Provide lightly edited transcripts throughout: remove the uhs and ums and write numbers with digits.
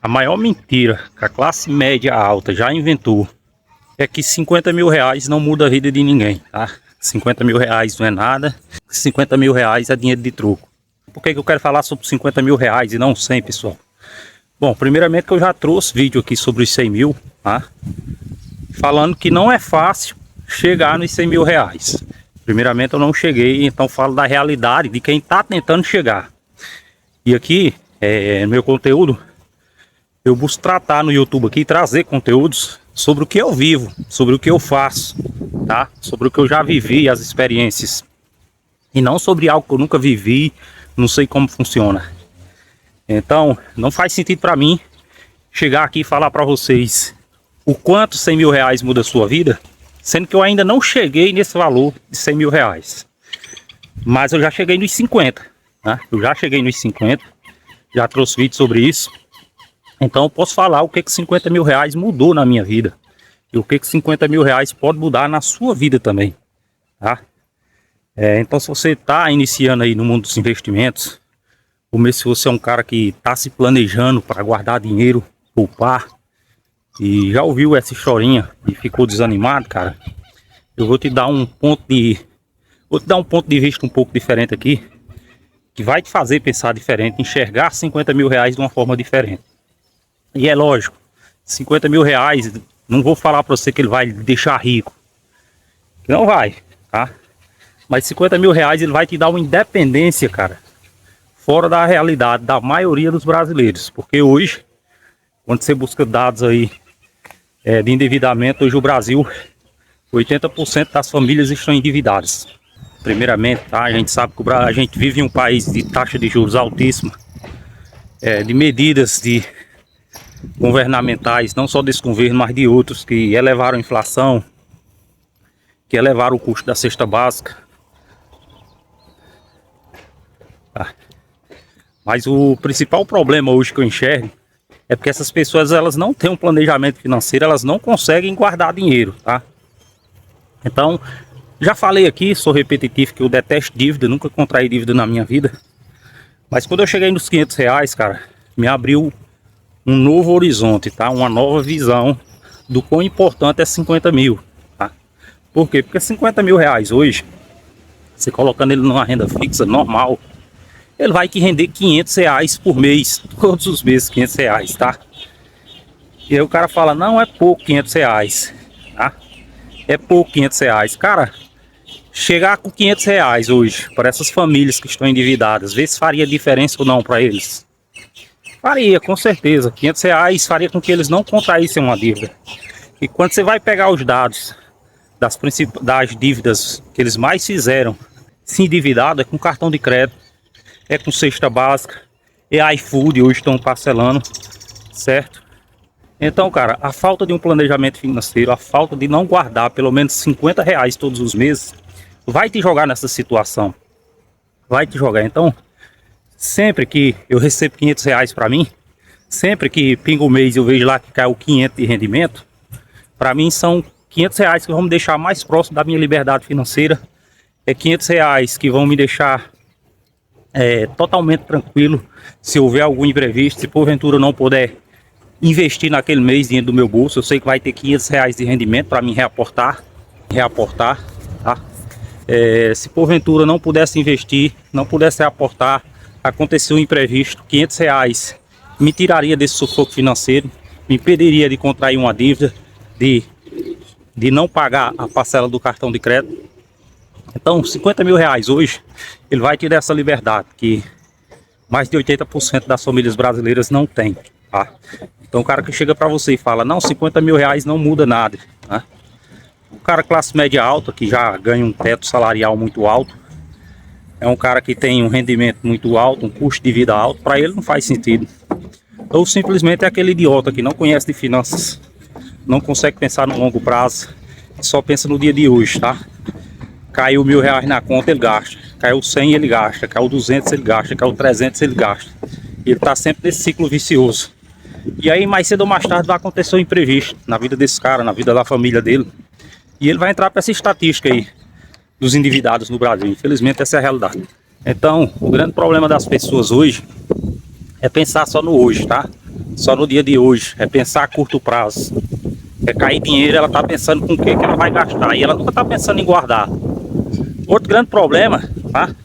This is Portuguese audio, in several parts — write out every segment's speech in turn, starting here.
A maior mentira que a classe média alta já inventou é que 50 mil reais não muda a vida de ninguém, tá? 50 mil reais não é nada, 50 mil reais é dinheiro de troco. Por que eu quero falar sobre 50 mil reais e não 100, pessoal? Bom, primeiramente que eu já trouxe vídeo aqui sobre os 100 mil, tá? Falando que não é fácil chegar nos 100 mil reais. Primeiramente eu não cheguei, então falo da realidade de quem está tentando chegar. E aqui, meu conteúdo, eu busco tratar no YouTube aqui, trazer conteúdos sobre o que eu vivo, sobre o que eu faço, tá? Sobre o que eu já vivi, as experiências. E não sobre algo que eu nunca vivi, não sei como funciona. Então, não faz sentido para mim chegar aqui e falar para vocês o quanto 100 mil reais muda a sua vida, sendo que eu ainda não cheguei nesse valor de 100 mil reais. Mas eu já cheguei nos 50, né? Eu já cheguei nos 50, já trouxe vídeo sobre isso. Então eu posso falar o que 50 mil reais mudou na minha vida. E o que 50 mil reais pode mudar na sua vida também, tá? Então se você está iniciando aí no mundo dos investimentos, ou mesmo se você é um cara que está se planejando para guardar dinheiro, poupar, e já ouviu essa historinha e ficou desanimado, cara, eu vou te dar um ponto de vista um pouco diferente aqui, que vai te fazer pensar diferente, enxergar 50 mil reais de uma forma diferente. E é lógico, 50 mil reais, não vou falar para você que ele vai lhe deixar rico, não vai, tá? Mas 50 mil reais ele vai te dar uma independência, cara, fora da realidade da maioria dos brasileiros. Porque hoje, quando você busca dados aí de endividamento, hoje o Brasil, 80% das famílias estão endividadas. Primeiramente, tá? A gente sabe que a gente vive em um país de taxa de juros altíssima, de medidas governamentais, não só desse governo, mas de outros, que elevaram a inflação, que elevaram o custo da cesta básica. Tá. Mas o principal problema hoje que eu enxergo é porque essas pessoas, elas não têm um planejamento financeiro, elas não conseguem guardar dinheiro, tá? Então, já falei aqui, sou repetitivo, que eu detesto dívida, nunca contraí dívida na minha vida. Mas quando eu cheguei nos 500 reais, cara, me abriu um novo horizonte, tá? Uma nova visão do quão importante é 50 mil, tá? Por quê? Porque 50 mil reais hoje, você colocando ele numa renda fixa normal, ele vai te render 500 reais por mês, todos os meses 500 reais, tá? E aí o cara fala, não, é pouco 500 reais, tá? É pouco 500 reais. Cara, chegar com 500 reais hoje para essas famílias que estão endividadas, ver se faria diferença ou não para eles. Faria, com certeza. 500 reais faria com que eles não contraíssem uma dívida. E quando você vai pegar os dados das dívidas que eles mais fizeram se endividado, é com cartão de crédito, é com cesta básica, é iFood, hoje estão parcelando, certo? Então, cara, a falta de um planejamento financeiro, a falta de não guardar pelo menos 50 reais todos os meses, vai te jogar nessa situação. Vai te jogar. Então, sempre que eu recebo 500 reais para mim, sempre que pinga o mês eu vejo lá que caiu 500 de rendimento, para mim são 500 reais que vão me deixar mais próximo da minha liberdade financeira. É 500 reais que vão me deixar totalmente tranquilo se houver algum imprevisto, se porventura eu não puder investir naquele mês dinheiro do meu bolso, eu sei que vai ter 500 reais de rendimento para mim reaportar, tá? Se porventura não pudesse investir, não pudesse reaportar, aconteceu um imprevisto, 500 reais me tiraria desse sufoco financeiro, me impediria de contrair uma dívida, de não pagar a parcela do cartão de crédito. Então 50 mil reais hoje, ele vai te dar essa liberdade que mais de 80% das famílias brasileiras não tem, tá? Então o cara que chega para você e fala, não, 50 mil reais não muda nada, né? O cara classe média alta, que já ganha um teto salarial muito alto, é um cara que tem um rendimento muito alto, um custo de vida alto, para ele não faz sentido. Ou simplesmente é aquele idiota que não conhece de finanças, não consegue pensar no longo prazo, só pensa no dia de hoje, tá? Caiu 1.000 reais na conta, ele gasta. Caiu 100, ele gasta. Caiu 200, ele gasta. Caiu 300, ele gasta. E ele tá sempre nesse ciclo vicioso. E aí, mais cedo ou mais tarde, vai acontecer um imprevisto na vida desse cara, na vida da família dele. E ele vai entrar para essa estatística aí dos endividados no Brasil. Infelizmente, essa é a realidade. Então, o grande problema das pessoas hoje é pensar só no hoje, tá? só no dia de hoje, é pensar a curto prazo. É cair dinheiro, ela tá pensando com o que ela vai gastar e ela nunca tá pensando em guardar. Outro grande problema, tá?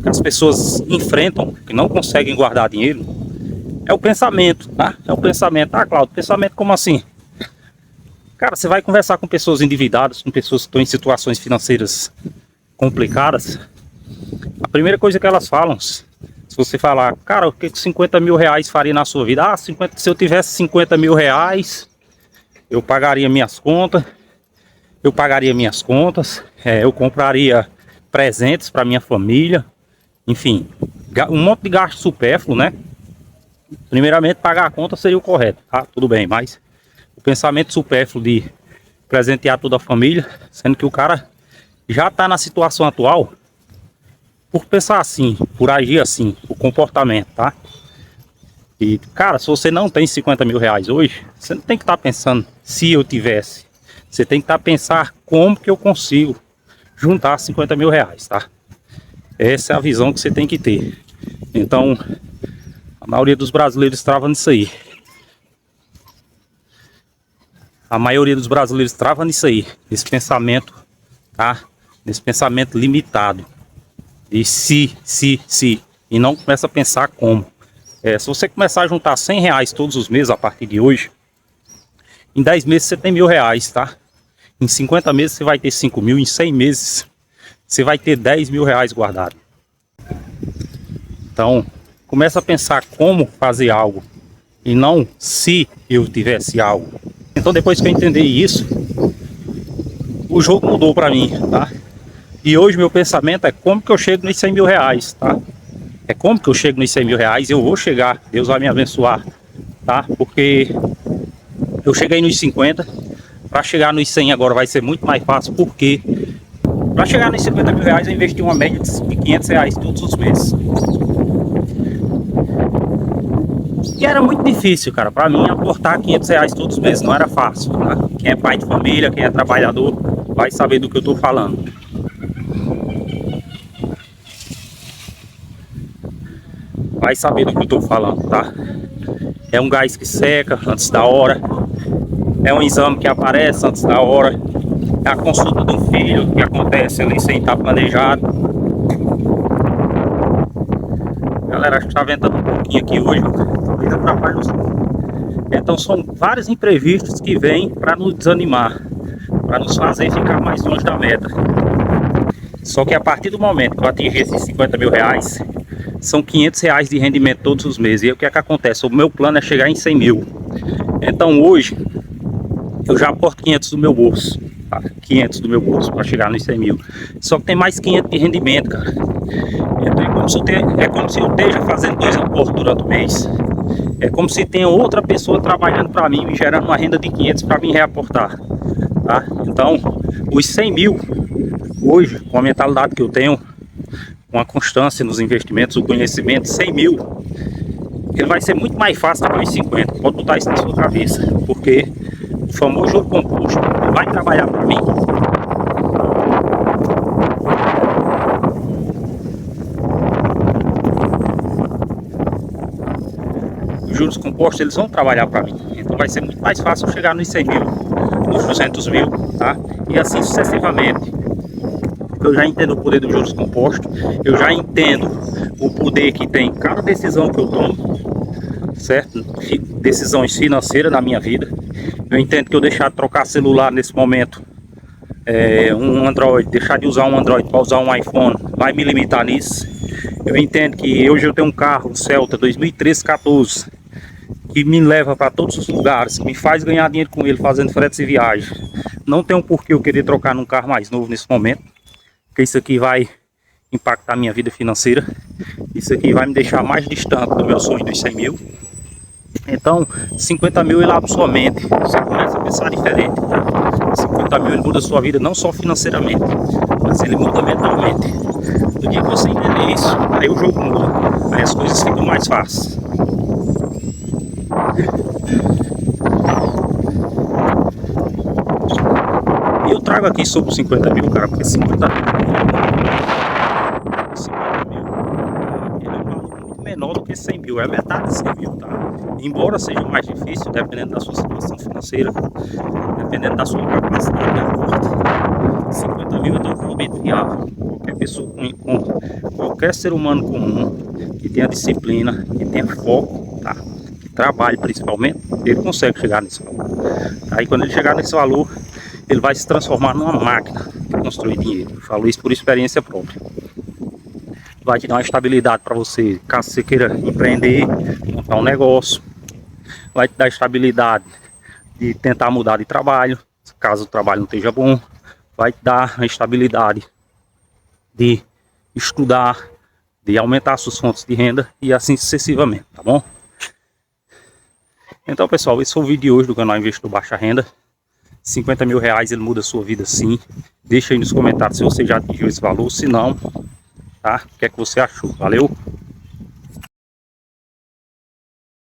Que as pessoas enfrentam, que não conseguem guardar dinheiro, é o pensamento, tá? É o pensamento. Ah, Claudio, pensamento como assim? Cara, você vai conversar com pessoas endividadas, com pessoas que estão em situações financeiras complicadas. A primeira coisa que elas falam, se você falar, cara, o que 50 mil reais faria na sua vida? Ah, se eu tivesse 50 mil reais, eu pagaria minhas contas, eu compraria presentes para minha família, enfim, um monte de gasto supérfluo, né? Primeiramente, pagar a conta seria o correto, tá? Tudo bem, mas o pensamento supérfluo de presentear toda a família, sendo que o cara já está na situação atual por pensar assim, por agir assim, o comportamento, tá? E, cara, se você não tem 50 mil reais hoje, você não tem que estar pensando se eu tivesse. Você tem que estar pensando como que eu consigo juntar 50 mil reais, tá? Essa é a visão que você tem que ter. Então, a maioria dos brasileiros trava nisso aí. A maioria dos brasileiros trava nisso aí, nesse pensamento, tá? Nesse pensamento limitado. De se, e não começa a pensar como. Se você começar a juntar 100 reais todos os meses a partir de hoje, em 10 meses você tem 1.000 reais, tá? Em 50 meses você vai ter 5 mil, em 100 meses você vai ter 10 mil reais guardado. Então, começa a pensar como fazer algo e não se eu tivesse algo. Então, depois que eu entendi isso, o jogo mudou pra mim, tá? E hoje meu pensamento é como que eu chego nos 100 mil reais, tá? É como que eu chego nos 100 mil reais, eu vou chegar, Deus vai me abençoar, tá? Porque eu cheguei nos 50, para chegar nos 100 agora vai ser muito mais fácil, porque para chegar nos 50 mil reais eu investi uma média de 500 reais todos os meses. E era muito difícil, cara, para mim aportar 500 reais todos os meses, não era fácil, tá? Quem é pai de família, quem é trabalhador, vai saber do que eu tô falando. Vai saber do que eu tô falando, tá? É um gás que seca antes da hora, é um exame que aparece antes da hora, é a consulta do filho que acontece ali sem estar planejado. Galera, acho que tá ventando um pouquinho aqui hoje, talvez atrapalhe o som. Então são vários imprevistos que vêm para nos desanimar, para nos fazer ficar mais longe da meta. Só que a partir do momento que eu atingir esses 50 mil reais, são 500 reais de rendimento todos os meses. E aí o que é que acontece? O meu plano é chegar em 100 mil. Então hoje, eu já aporto 500 do meu bolso. Tá? 500 do meu bolso para chegar nos 100 mil. Só que tem mais 500 de rendimento, cara. Então é como se eu esteja fazendo 2 aportos durante o mês. É como se tenha outra pessoa trabalhando para mim, me gerando uma renda de 500 para mim reaportar. Tá? Então, os 100 mil, hoje, com a mentalidade que eu tenho, com a constância nos investimentos, o conhecimento, 100 mil, ele vai ser muito mais fácil do que os 50. Pode botar isso na sua cabeça, porque o famoso juro composto vai trabalhar para mim. Os juros compostos, eles vão trabalhar para mim. Então vai ser muito mais fácil chegar nos 100 mil, nos 200 mil, tá? E assim sucessivamente. Eu já entendo o poder dos juros compostos, eu já entendo o poder que tem cada decisão que eu tomo, certo? Decisões financeiras na minha vida. Eu entendo que eu deixar de trocar celular nesse momento, um Android, deixar de usar um Android para usar um iPhone, vai me limitar nisso. Eu entendo que hoje eu tenho um carro, um Celta 2013-14, que me leva para todos os lugares, que me faz ganhar dinheiro com ele, fazendo fretes e viagens. Não tem um porquê eu querer trocar num carro mais novo nesse momento, porque isso aqui vai impactar a minha vida financeira. Isso aqui vai me deixar mais distante do meu sonho dos 100 mil. Então, 50 mil ele abre sua mente, você começa a pensar diferente. 50 mil ele muda a sua vida não só financeiramente, mas ele muda mentalmente. No dia que você entender isso, aí o jogo muda, aí as coisas ficam mais fáceis. E eu trago aqui sobre os 50 mil, cara, porque 50 mil ele é um valor muito menor do que 100 mil, é metade de 100 mil, tá? Embora seja mais difícil, dependendo da sua situação financeira, dependendo da sua capacidade de aporte, 50 mil é totalmente viável. Qualquer pessoa, qualquer ser humano comum, que tenha disciplina, que tenha foco, tá? Que trabalhe principalmente, ele consegue chegar nesse valor. Aí quando ele chegar nesse valor, ele vai se transformar numa máquina de construir dinheiro. Eu falo isso por experiência própria. Vai te dar uma estabilidade para você, caso você queira empreender, montar um negócio. Vai te dar estabilidade de tentar mudar de trabalho, caso o trabalho não esteja bom. Vai te dar a estabilidade de estudar, de aumentar suas fontes de renda e assim sucessivamente, tá bom? Então, pessoal, esse foi o vídeo de hoje do canal Investidor Baixa Renda. 50 mil reais, ele muda a sua vida sim. Deixa aí nos comentários se você já atingiu esse valor, se não, tá? O que é que você achou? Valeu?